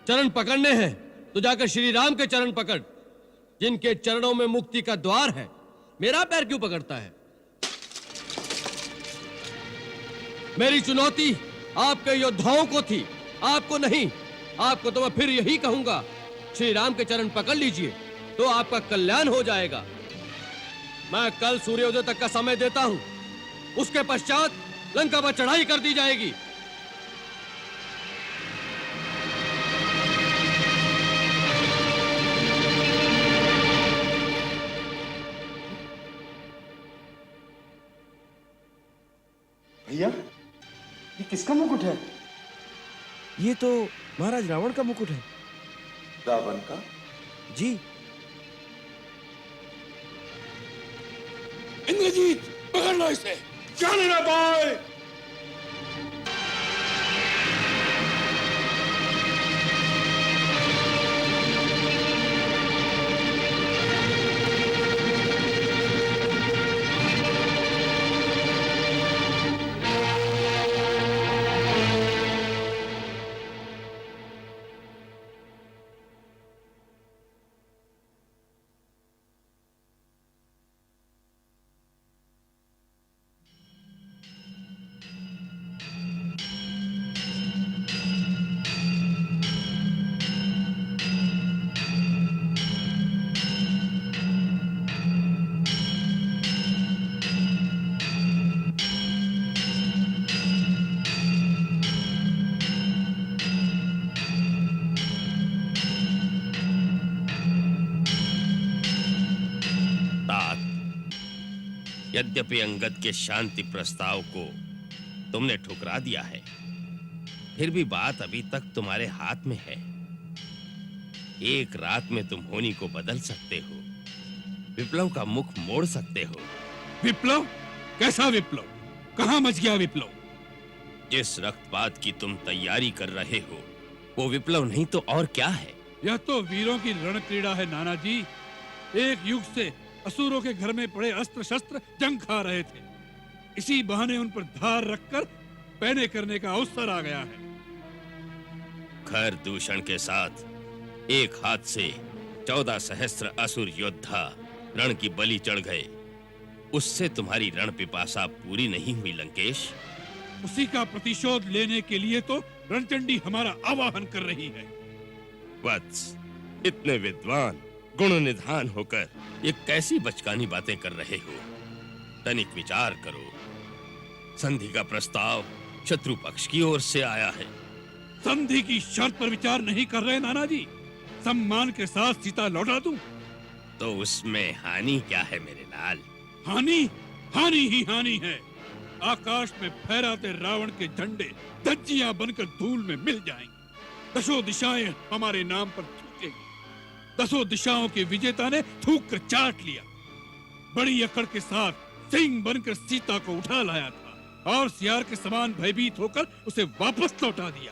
चरण पकड़ने हैं तो जाकर श्री राम के चरण पकड़, जिनके चरणों में मुक्ति का द्वार है। मेरा पैर क्यों पकड़ता है? मेरी चुनौती आपके योद्धाओं को थी, आपको नहीं। आपको तो मैं फिर यही कहूंगा, श्री राम के चरण पकड़ लीजिए तो आपका कल्याण हो जाएगा। मैं कल सूर्योदय तक का समय देता हूं, उसके पश्चात लंका पर चढ़ाई कर दी जाएगी। भैया, ये किसका मुकुट है? ये तो महाराज रावण का मुकुट है। रावण का? जी। इंद्रजीत, पकड़ लो इसे। जाने ना पाए। यद्यपि अंगद के शांति प्रस्ताव को तुमने ठुकरा दिया है, फिर भी बात अभी तक तुम्हारे हाथ में है। एक रात में तुम होनी को बदल सकते हो, विप्लव का मुख मोड़ सकते हो। विप्लव? कैसा विप्लव? कहां मच गया विप्लव? जिस रक्तपात की तुम तैयारी कर रहे हो वो विप्लव नहीं तो और क्या है? यह तो वीरों की रण क्रीड़ा है नाना जी। एक युग से असुरों के घर में पड़े अस्त्र शस्त्र जंग खा रहे थे, इसी बहाने उन पर धार रखकर पैने करने का अवसर आ गया है। खर दूषण के साथ एक हाथ से 14 सहस्त्र असुर योद्धा रण की बलि चढ़ गए, उससे तुम्हारी रण पिपासा पूरी नहीं हुई लंकेश। उसी का प्रतिशोध लेने के लिए तो रणचंडी हमारा आवाहन कर रही है। वत्स, इतने विद्वान गुण निधान होकर ये कैसी बचकानी बातें कर रहे हो? तनिक विचार करो। संधि का प्रस्ताव शत्रु पक्ष की ओर से आया है। संधि की शर्त पर विचार नहीं कर रहे नाना जी। सम्मान के साथ सीता लौटा दूं तो उसमें हानि क्या है मेरे लाल? हानि? हानि ही हानि है। आकाश में फहराते रावण के झंडे धज्जियां बनकर धूल में मिल जाएंगे। दसों दिशाएं हमारे नाम पर थूकेंगी। दसों दिशाओं के विजेता ने थूक कर चाट लिया। बड़ी अकड़ के साथ सिंह बनकर सीता को उठा लाया था और सियार के समान भयभीत होकर उसे वापस लौटा दिया।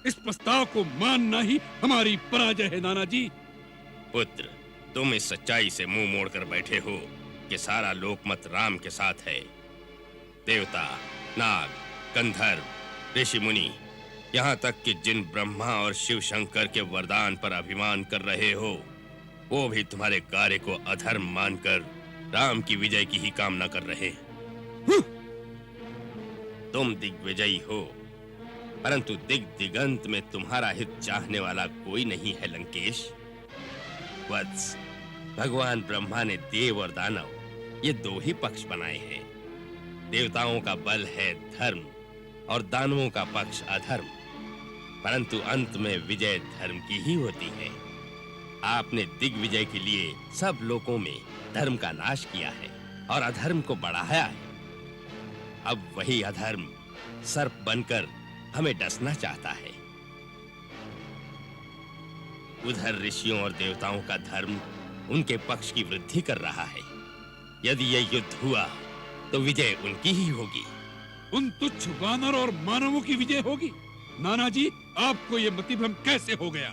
इस प्रस्ताव को मानना ही हमारी पराजय है नाना जी। पुत्र, तुम इस सच्चाई से मुंह मोड़कर बैठे हो कि सारा लोकमत राम के साथ है। देवता, नाग, गंधर्व, ऋषि मुनि, यहाँ तक कि जिन ब्रह्मा और शिव शंकर के वरदान पर अभिमान कर रहे हो, वो भी तुम्हारे कार्य को अधर्म मानकर राम की विजय की ही कामना कर रहे हैं। तुम दिग्विजयी हो, परंतु दिगंत में तुम्हारा हित चाहने वाला कोई नहीं है लंकेश। वत्स, भगवान ब्रह्मा ने देव और दानव ये दो ही पक्ष बनाए हैं। देवताओं का बल है धर्म और दानवों का पक्ष अधर्म, परंतु अंत में विजय धर्म की ही होती है। आपने दिग्विजय के लिए सब लोगों में धर्म का नाश किया है और अधर्म को बढ़ाया है। अब वही अधर्म सर्प बनकर हमें डसना चाहता है। उधर ऋषियों और देवताओं का धर्म उनके पक्ष की वृद्धि कर रहा है। यदि यह युद्ध हुआ तो विजय उनकी ही होगी। उन तुच्छ वानर और मानवों की विजय होगी। नाना जी, आपको यह मतिभ्रम कैसे हो गया?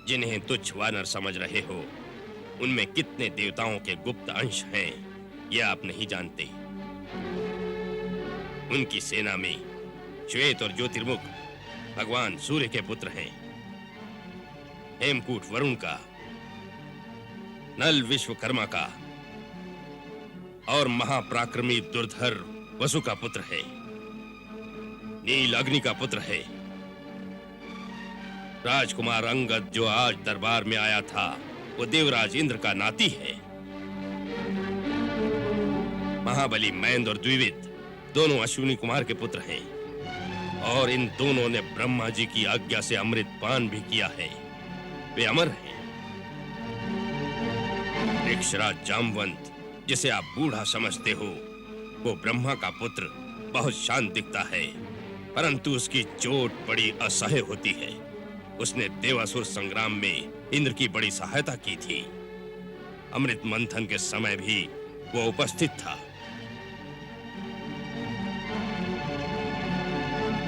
जिन्हें तुच्छ वानर समझ रहे हो, उनमें कितने देवताओं के गुप्त अंश हैं, यह आप नहीं जानते। उनकी सेना में श्वेत और ज्योतिर्मुख भगवान सूर्य के पुत्र हैं। हेमकूट वरुण का, नल विश्वकर्मा का और महापराक्रमी दुर्धर वसु का पुत्र है। नील अग्नि का पुत्र है। राजकुमार अंगद जो आज दरबार में आया था, वो देवराज इंद्र का नाती है। महाबली महेंद्र और द्विविद दोनों अश्विनी कुमार के पुत्र हैं और इन दोनों ने ब्रह्मा जी की आज्ञा से अमृत पान भी किया है। वे अमर हैं। वृक्षराज जामवंत, जिसे आप बूढ़ा समझते हो, वो ब्रह्मा का पुत्र बहुत शांत दिखता है, परंतु उसकी चोट बड़ी असह्य होती है। उसने देवासुर संग्राम में इंद्र की बड़ी सहायता की थी। अमृत मंथन के समय भी वो उपस्थित था।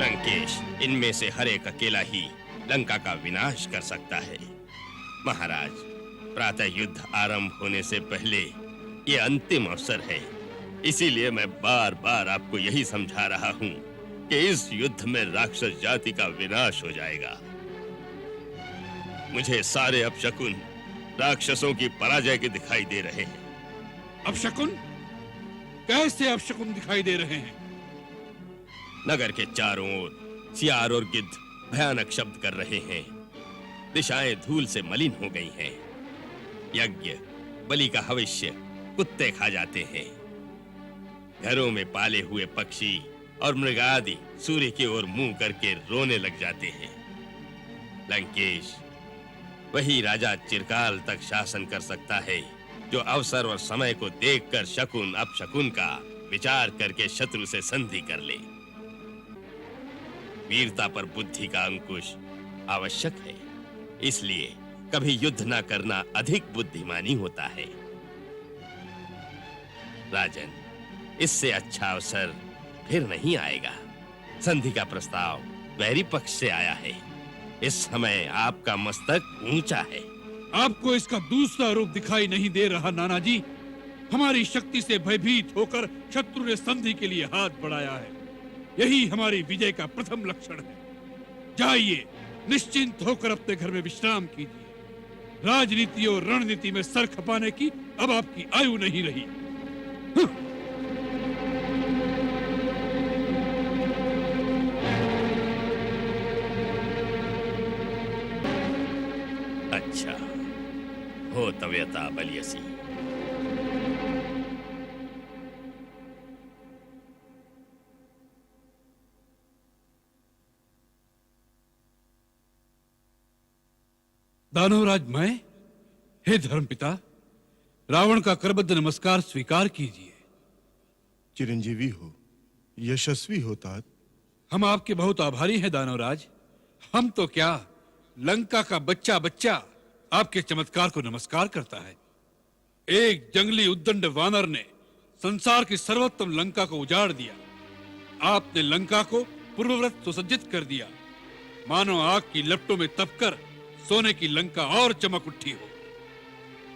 लंकेश, इनमें से हर एक अकेला ही लंका का विनाश कर सकता है। महाराज, प्रातः युद्ध आरंभ होने से पहले ये अंतिम अवसर है। इसीलिए मैं बार बार आपको यही समझा रहा हूं कि इस युद्ध में राक्षस जाति का विनाश हो जाएगा। मुझे सारे अपशकुन राक्षसों की पराजय के दिखाई दे रहे हैं। अपशकुन? कैसे अपशकुन दिखाई दे रहे हैं? नगर के चारों ओर सियार और गिद्ध भयानक शब्द कर रहे हैं। दिशाएं धूल से मलिन हो गई हैं। यज्ञ, बलि का हविष्य कुत्ते खा जाते हैं। घरों में पाले हुए पक्षी और मृग आदि सूर्य की ओर मुंह करके रोने लग जाते हैं। लंकेश, वही राजा चिरकाल तक शासन कर सकता है जो अवसर और समय को देखकर शकुन अपशकुन का विचार करके शत्रु से संधि कर ले। वीरता पर बुद्धि का अंकुश आवश्यक है, इसलिए कभी युद्ध न करना अधिक बुद्धिमानी होता है। राजन, इससे अच्छा अवसर फिर नहीं आएगा। संधि का प्रस्ताव वैरी पक्ष से आया है। इस समय आपका मस्तक ऊंचा है। आपको इसका दूसरा रूप दिखाई नहीं दे रहा नाना जी? हमारी शक्ति से भयभीत होकर शत्रु ने संधि के लिए हाथ बढ़ाया है। यही हमारी विजय का प्रथम लक्षण है। जाइए, निश्चिंत होकर अपने घर में विश्राम कीजिए। राजनीति और रणनीति में सर खपाने की अब आपकी आयु नहीं रही। अच्छा, हो तव्यता बलियसी। दानवराज मैं, हे धर्मपिता, रावण का करबद्ध नमस्कार स्वीकार कीजिए। चिरंजीवी हो, यशस्वी हो तात। हम आपके बहुत आभारी हैं दानवराज। हम तो क्या, लंका का बच्चा बच्चा आपके चमत्कार को नमस्कार करता है। एक जंगली उद्दंड वानर ने संसार की सर्वोत्तम लंका को उजाड़ दिया। आपने लंका को पूर्ववत सुसज्जित कर दिया, मानो आग की लपटों में तपकर सोने की लंका और चमक उठी हो।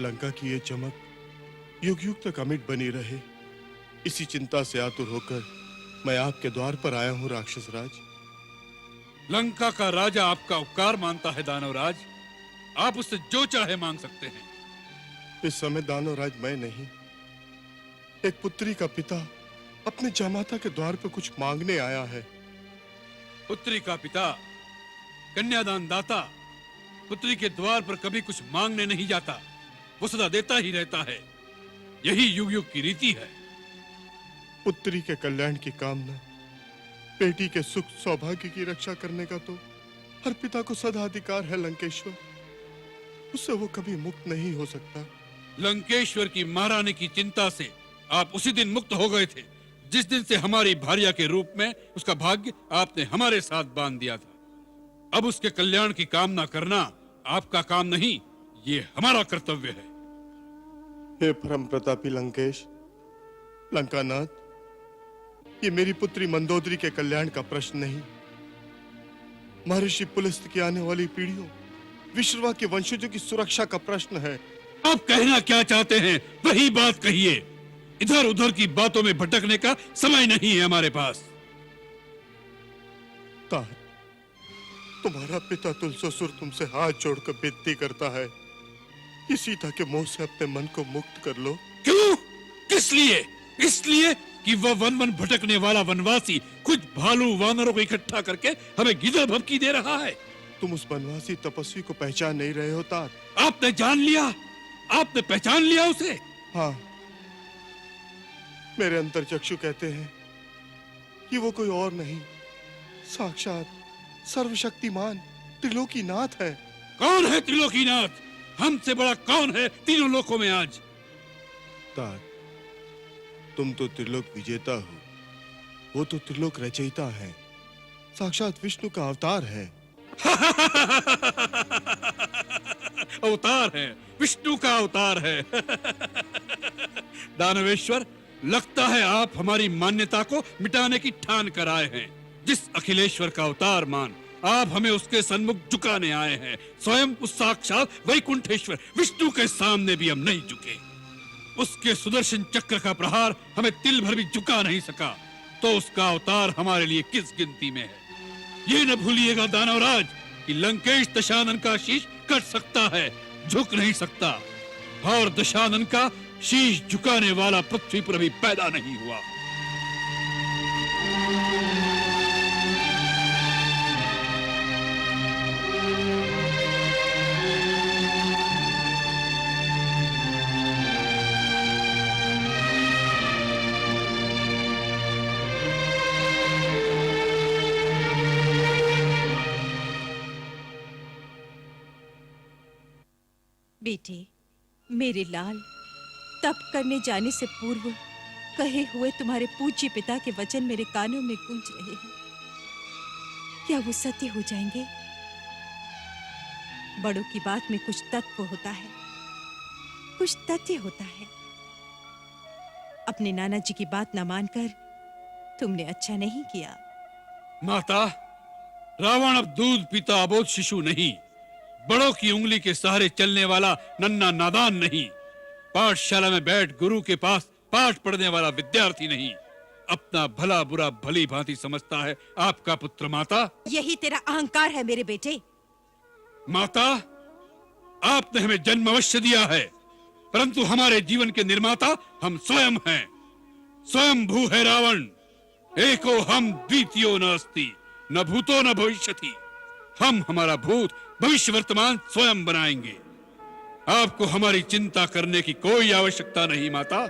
लंका की ये चमक युग युग तक अमिट बनी रहे, इसी चिंता से आतुर होकर मैं आपके द्वार पर आया हूं राक्षस राज। लंका का राजा आपका उपकार मानता है दानवराज। आप उससे जो चाहे मांग सकते हैं। इस समय दानवराज मैं नहीं, एक पुत्री का पिता अपने जामाता के द्वार पर कुछ मांगने आया है। पुत्री का पिता, कन्यादान दाता, पुत्री के द्वार पर कभी कुछ मांगने नहीं जाता, वो सदा देता ही रहता है। यही युग युग की रीति है। पुत्री के कल्याण की कामना, बेटी के सुख सौभाग्य की रक्षा करने का तो हर पिता को सदा अधिकार है लंकेश्वर। उससे वो कभी मुक्त नहीं हो सकता। लंकेश्वर की महारानी की चिंता से आप उसी दिन मुक्त हो गए थे जिस दिन से हमारी भार्या के रूप में उसका भाग्य आपने हमारे साथ बांध दिया था। अब उसके कल्याण की कामना करना आपका काम नहीं, ये हमारा कर्तव्य है। हे परम प्रतापी लंकेश, लंकानाथ, ये मेरी पुत्री मंदोदरी के कल्याण का प्रश्न नहीं, महर्षि पुलस्त्य की आने वाली पीढ़ियों, विश्रवा के वंशजों की सुरक्षा का प्रश्न है। आप कहना क्या चाहते हैं वही बात कहिए। इधर उधर की बातों में भटकने का समय नहीं है हमारे पास। तात, तुम्हारा पिता तुलससुर तुमसे हाथ जोड़कर विनती करता है कि सीता के मोह से अपने मन को मुक्त कर लो। क्यों? किस लिए? इसलिए कि वह वन वन भटकने वाला वनवासी कुछ भालू वानरों को इकट्ठा करके हमें गिदड़ भभकी दे रहा है। तुम उस वनवासी तपस्वी को पहचान नहीं रहे हो तात? आपने जान लिया? आपने पहचान लिया उसे? हाँ, मेरे अंतर चक्षु कहते हैं कि वो कोई और नहीं, साक्षात सर्वशक्तिमान त्रिलोकीनाथ है। कौन है त्रिलोकीनाथ? हमसे बड़ा कौन है तीनों लोकों में आज? तात, तुम तो त्रिलोक विजेता हो, वो तो त्रिलोक रचयिता है, साक्षात विष्णु का अवतार है। अवतार है, विष्णु का अवतार है। दानवेश्वर, लगता है आप हमारी मान्यता को मिटाने की ठान कर आए हैं। जिस अखिलेश्वर का अवतार मान आप हमें उसके सन्मुख झुकाने आए हैं, स्वयं उस साक्षात वैकुंठेश्वर विष्णु के सामने भी हम नहीं झुके। उसके सुदर्शन चक्र का प्रहार हमें तिल भर भी झुका नहीं सका, तो उसका अवतार हमारे लिए किस गिनती में है? ये न भूलिएगा दानवराज कि लंकेश दशानन का शीश कट सकता है, झुक नहीं सकता, और दशानन का शीश झुकाने वाला पृथ्वी पर अभी पैदा नहीं हुआ। बेटे, मेरे लाल, तप करने जाने से पूर्व कहे हुए तुम्हारे पूज्य पिता के वचन मेरे कानों में गूंज रहे हैं। क्या वो सत्य हो जाएंगे? बड़ों की बात में कुछ तत्व होता है, कुछ तथ्य होता है। अपने नाना जी की बात न मानकर तुमने अच्छा नहीं किया। माता, रावण अब दूध पीता अबोध शिशु नहीं, बड़ों की उंगली के सहारे चलने वाला नन्ना नादान नहीं, पाठशाला में बैठ गुरु के पास पाठ पढ़ने वाला विद्यार्थी नहीं। अपना भला बुरा भली भांति समझता है आपका पुत्र। माता, यही तेरा अहंकार है मेरे बेटे। माता, आपने हमें जन्म अवश्य दिया है, परंतु हमारे जीवन के निर्माता हम स्वयं हैं। स्वयं भू है रावण, एको हम द्वितीयो नास्ति, न भूतो न भविष्यति। हम हमारा भूत भविष्य वर्तमान स्वयं बनाएंगे। आपको हमारी चिंता करने की कोई आवश्यकता नहीं माता।